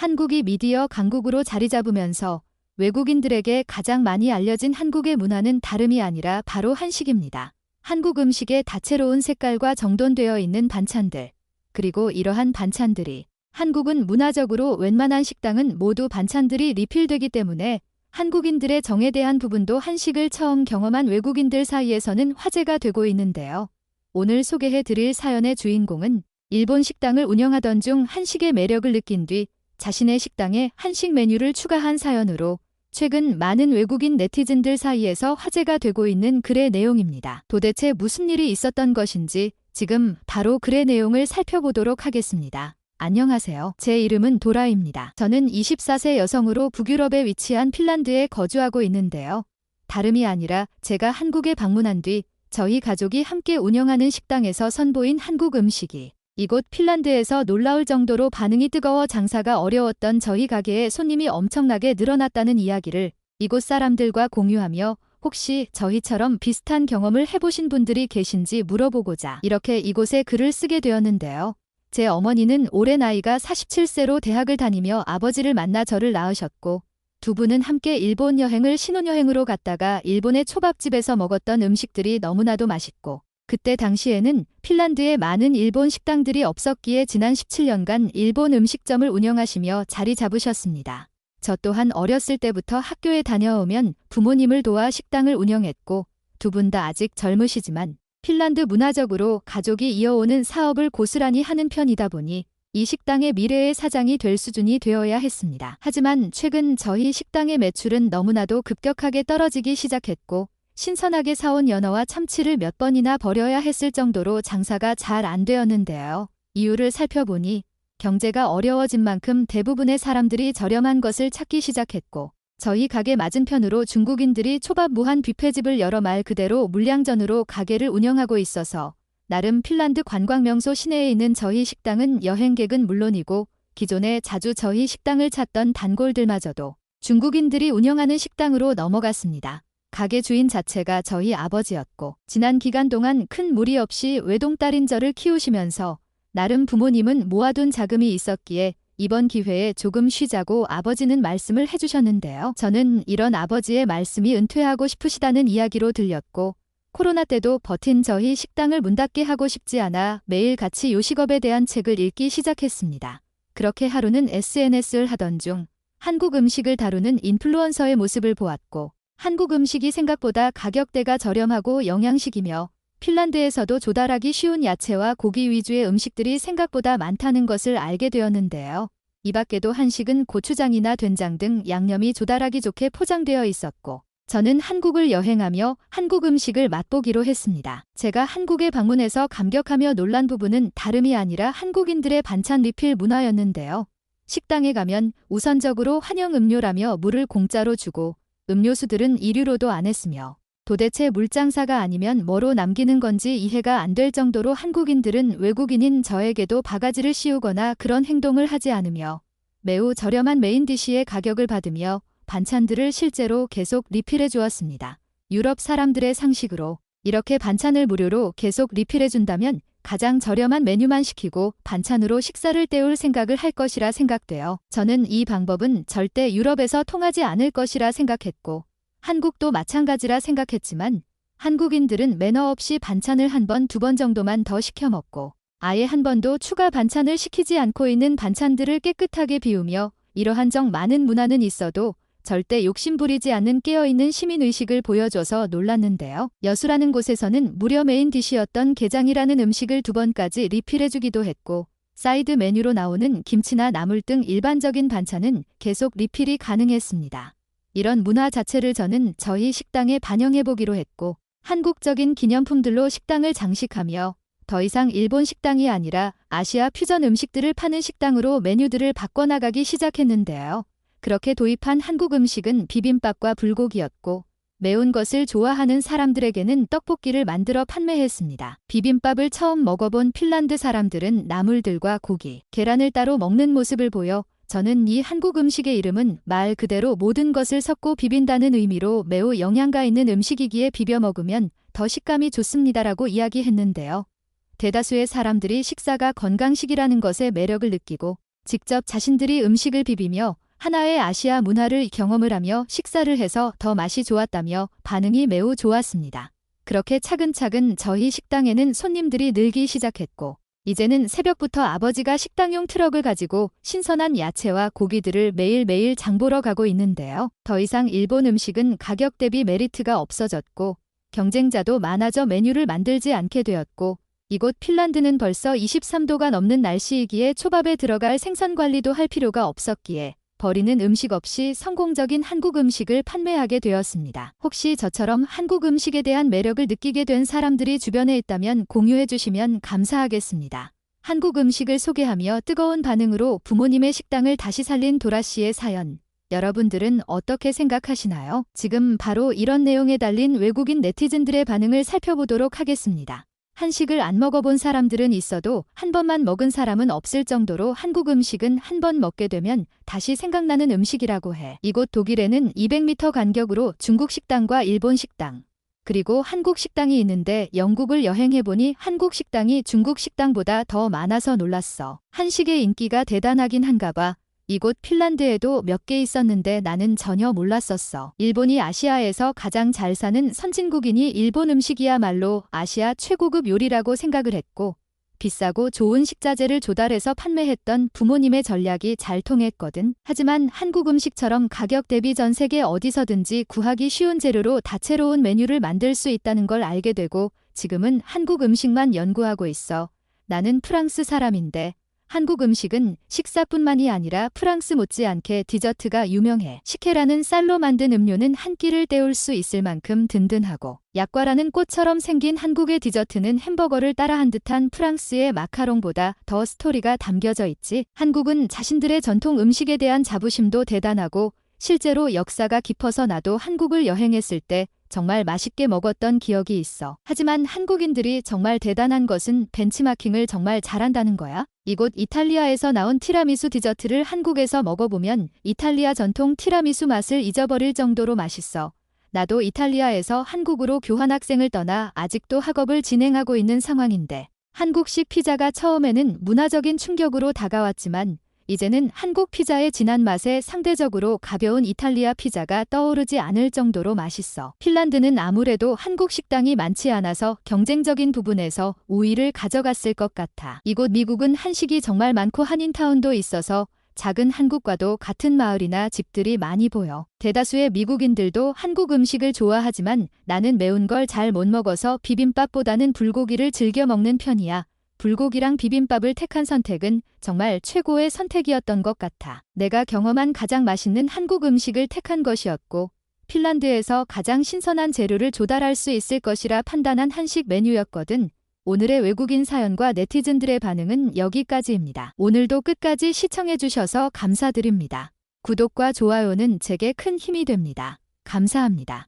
한국이 미디어 강국으로 자리 잡으면서 외국인들에게 가장 많이 알려진 한국의 문화는 다름이 아니라 바로 한식입니다. 한국 음식의 다채로운 색깔과 정돈되어 있는 반찬들, 그리고 이러한 반찬들이 한국은 문화적으로 웬만한 식당은 모두 반찬들이 리필되기 때문에 한국인들의 정에 대한 부분도 한식을 처음 경험한 외국인들 사이에서는 화제가 되고 있는데요. 오늘 소개해드릴 사연의 주인공은 일본 식당을 운영하던 중 한식의 매력을 느낀 뒤 자신의 식당에 한식 메뉴를 추가한 사연으로 최근 많은 외국인 네티즌들 사이에서 화제가 되고 있는 글의 내용입니다. 도대체 무슨 일이 있었던 것인지 지금 바로 글의 내용을 살펴보도록 하겠습니다. 안녕하세요. 제 이름은 도라입니다. 저는 24세 여성으로 북유럽에 위치한 핀란드에 거주하고 있는데요. 다름이 아니라 제가 한국에 방문한 뒤 저희 가족이 함께 운영하는 식당에서 선보인 한국 음식이 이곳 핀란드에서 놀라울 정도로 반응이 뜨거워 장사가 어려웠던 저희 가게에 손님이 엄청나게 늘어났다는 이야기를 이곳 사람들과 공유하며 혹시 저희처럼 비슷한 경험을 해보신 분들이 계신지 물어보고자 이렇게 이곳에 글을 쓰게 되었는데요. 제 어머니는 올해 나이가 47세로 대학을 다니며 아버지를 만나 저를 낳으셨고 두 분은 함께 일본 여행을 신혼여행으로 갔다가 일본의 초밥집에서 먹었던 음식들이 너무나도 맛있고 그때 당시에는 핀란드에 많은 일본 식당들이 없었기에 지난 17년간 일본 음식점을 운영하시며 자리 잡으셨습니다. 저 또한 어렸을 때부터 학교에 다녀오면 부모님을 도와 식당을 운영했고 두 분 다 아직 젊으시지만 핀란드 문화적으로 가족이 이어오는 사업을 고스란히 하는 편이다 보니 이 식당의 미래의 사장이 될 수준이 되어야 했습니다. 하지만 최근 저희 식당의 매출은 너무나도 급격하게 떨어지기 시작했고 신선하게 사온 연어와 참치를 몇 번이나 버려야 했을 정도로 장사가 잘 안 되었는데요. 이유를 살펴보니 경제가 어려워진 만큼 대부분의 사람들이 저렴한 것을 찾기 시작했고 저희 가게 맞은편으로 중국인들이 초밥 무한 뷔페집을 열어 말 그대로 물량전으로 가게를 운영하고 있어서 나름 핀란드 관광명소 시내에 있는 저희 식당은 여행객은 물론이고 기존에 자주 저희 식당을 찾던 단골들마저도 중국인들이 운영하는 식당으로 넘어갔습니다. 가게 주인 자체가 저희 아버지였고 지난 기간 동안 큰 무리 없이 외동딸인 저를 키우시면서 나름 부모님은 모아둔 자금이 있었기에 이번 기회에 조금 쉬자고 아버지는 말씀을 해주셨는데요. 저는 이런 아버지의 말씀이 은퇴하고 싶으시다는 이야기로 들렸고 코로나 때도 버틴 저희 식당을 문 닫게 하고 싶지 않아 매일 같이 요식업에 대한 책을 읽기 시작했습니다. 그렇게 하루는 SNS를 하던 중 한국 음식을 다루는 인플루언서의 모습을 보았고 한국 음식이 생각보다 가격대가 저렴하고 영양식이며 핀란드에서도 조달하기 쉬운 야채와 고기 위주의 음식들이 생각보다 많다는 것을 알게 되었는데요. 이 밖에도 한식은 고추장이나 된장 등 양념이 조달하기 좋게 포장되어 있었고 저는 한국을 여행하며 한국 음식을 맛보기로 했습니다. 제가 한국에 방문해서 감격하며 놀란 부분은 다름이 아니라 한국인들의 반찬 리필 문화였는데요. 식당에 가면 우선적으로 환영 음료라며 물을 공짜로 주고 음료수들은 1유로도 안 했으며 도대체 물장사가 아니면 뭐로 남기는 건지 이해가 안 될 정도로 한국인들은 외국인인 저에게도 바가지를 씌우거나 그런 행동을 하지 않으며 매우 저렴한 메인 디시의 가격을 받으며 반찬들을 실제로 계속 리필해 주었습니다. 유럽 사람들의 상식으로 이렇게 반찬을 무료로 계속 리필해 준다면 가장 저렴한 메뉴만 시키고 반찬으로 식사를 때울 생각을 할 것이라 생각되어 저는 이 방법은 절대 유럽에서 통하지 않을 것이라 생각했고 한국도 마찬가지라 생각했지만 한국인들은 매너 없이 반찬을 한 번, 두 번 정도만 더 시켜 먹고 아예 한 번도 추가 반찬을 시키지 않고 있는 반찬들을 깨끗하게 비우며 이러한 정 많은 문화는 있어도 절대 욕심부리지 않는 깨어있는 시민의식을 보여줘서 놀랐는데요. 여수라는 곳에서는 무려 메인 디시였던 게장이라는 음식을 2번까지 리필해주기도 했고 사이드 메뉴로 나오는 김치나 나물 등 일반적인 반찬은 계속 리필이 가능했습니다. 이런 문화 자체를 저는 저희 식당에 반영해보기로 했고 한국적인 기념품들로 식당을 장식하며 더 이상 일본 식당이 아니라 아시아 퓨전 음식들을 파는 식당으로 메뉴들을 바꿔나가기 시작했는데요. 그렇게 도입한 한국 음식은 비빔밥과 불고기였고 매운 것을 좋아하는 사람들에게는 떡볶이를 만들어 판매했습니다. 비빔밥을 처음 먹어본 핀란드 사람들은 나물들과 고기, 계란을 따로 먹는 모습을 보여 저는 이 한국 음식의 이름은 말 그대로 모든 것을 섞고 비빈다는 의미로 매우 영양가 있는 음식이기에 비벼 먹으면 더 식감이 좋습니다라고 이야기했는데요. 대다수의 사람들이 식사가 건강식이라는 것에 매력을 느끼고 직접 자신들이 음식을 비비며 하나의 아시아 문화를 경험을 하며 식사를 해서 더 맛이 좋았다며 반응이 매우 좋았습니다. 그렇게 차근차근 저희 식당에는 손님들이 늘기 시작했고 이제는 새벽부터 아버지가 식당용 트럭을 가지고 신선한 야채와 고기들을 매일매일 장보러 가고 있는데요. 더 이상 일본 음식은 가격 대비 메리트가 없어졌고 경쟁자도 많아져 메뉴를 만들지 않게 되었고 이곳 핀란드는 벌써 23도가 넘는 날씨이기에 초밥에 들어갈 생선 관리도 할 필요가 없었기에 버리는 음식 없이 성공적인 한국 음식을 판매하게 되었습니다. 혹시 저처럼 한국 음식에 대한 매력을 느끼게 된 사람들이 주변에 있다면 공유해 주시면 감사하겠습니다. 한국 음식을 소개하며 뜨거운 반응으로 부모님의 식당을 다시 살린 도라 씨의 사연. 여러분들은 어떻게 생각하시나요? 지금 바로 이런 내용에 달린 외국인 네티즌들의 반응을 살펴보도록 하겠습니다. 한식을 안 먹어본 사람들은 있어도 한 번만 먹은 사람은 없을 정도로 한국 음식은 한 번 먹게 되면 다시 생각나는 음식이라고 해. 이곳 독일에는 200m 간격으로 중국 식당과 일본 식당, 그리고 한국 식당이 있는데 영국을 여행해보니 한국 식당이 중국 식당보다 더 많아서 놀랐어. 한식의 인기가 대단하긴 한가 봐. 이곳 핀란드에도 몇 개 있었는데 나는 전혀 몰랐었어. 일본이 아시아에서 가장 잘 사는 선진국이니 일본 음식이야말로 아시아 최고급 요리라고 생각을 했고 비싸고 좋은 식자재를 조달해서 판매했던 부모님의 전략이 잘 통했거든. 하지만 한국 음식처럼 가격 대비 전 세계 어디서든지 구하기 쉬운 재료로 다채로운 메뉴를 만들 수 있다는 걸 알게 되고 지금은 한국 음식만 연구하고 있어. 나는 프랑스 사람인데 한국 음식은 식사뿐만이 아니라 프랑스 못지않게 디저트가 유명해. 식혜라는 쌀로 만든 음료는 한 끼를 때울 수 있을 만큼 든든하고 약과라는 꽃처럼 생긴 한국의 디저트는 햄버거를 따라한 듯한 프랑스의 마카롱보다 더 스토리가 담겨져 있지. 한국은 자신들의 전통 음식에 대한 자부심도 대단하고 실제로 역사가 깊어서 나도 한국을 여행했을 때 정말 맛있게 먹었던 기억이 있어. 하지만 한국인들이 정말 대단한 것은 벤치마킹을 정말 잘한다는 거야. 이곳 이탈리아에서 나온 티라미수 디저트를 한국에서 먹어보면 이탈리아 전통 티라미수 맛을 잊어버릴 정도로 맛있어. 나도 이탈리아에서 한국으로 교환학생을 떠나 아직도 학업을 진행하고 있는 상황인데 한국식 피자가 처음에는 문화적인 충격으로 다가왔지만 이제는 한국 피자의 진한 맛에 상대적으로 가벼운 이탈리아 피자가 떠오르지 않을 정도로 맛있어. 핀란드는 아무래도 한국 식당이 많지 않아서 경쟁적인 부분에서 우위를 가져갔을 것 같아. 이곳 미국은 한식이 정말 많고 한인타운도 있어서 작은 한국과도 같은 마을이나 집들이 많이 보여. 대다수의 미국인들도 한국 음식을 좋아하지만 나는 매운 걸 잘 못 먹어서 비빔밥보다는 불고기를 즐겨 먹는 편이야. 불고기랑 비빔밥을 택한 선택은 정말 최고의 선택이었던 것 같아. 내가 경험한 가장 맛있는 한국 음식을 택한 것이었고 핀란드에서 가장 신선한 재료를 조달할 수 있을 것이라 판단한 한식 메뉴였거든. 오늘의 외국인 사연과 네티즌들의 반응은 여기까지입니다. 오늘도 끝까지 시청해주셔서 감사드립니다. 구독과 좋아요는 제게 큰 힘이 됩니다. 감사합니다.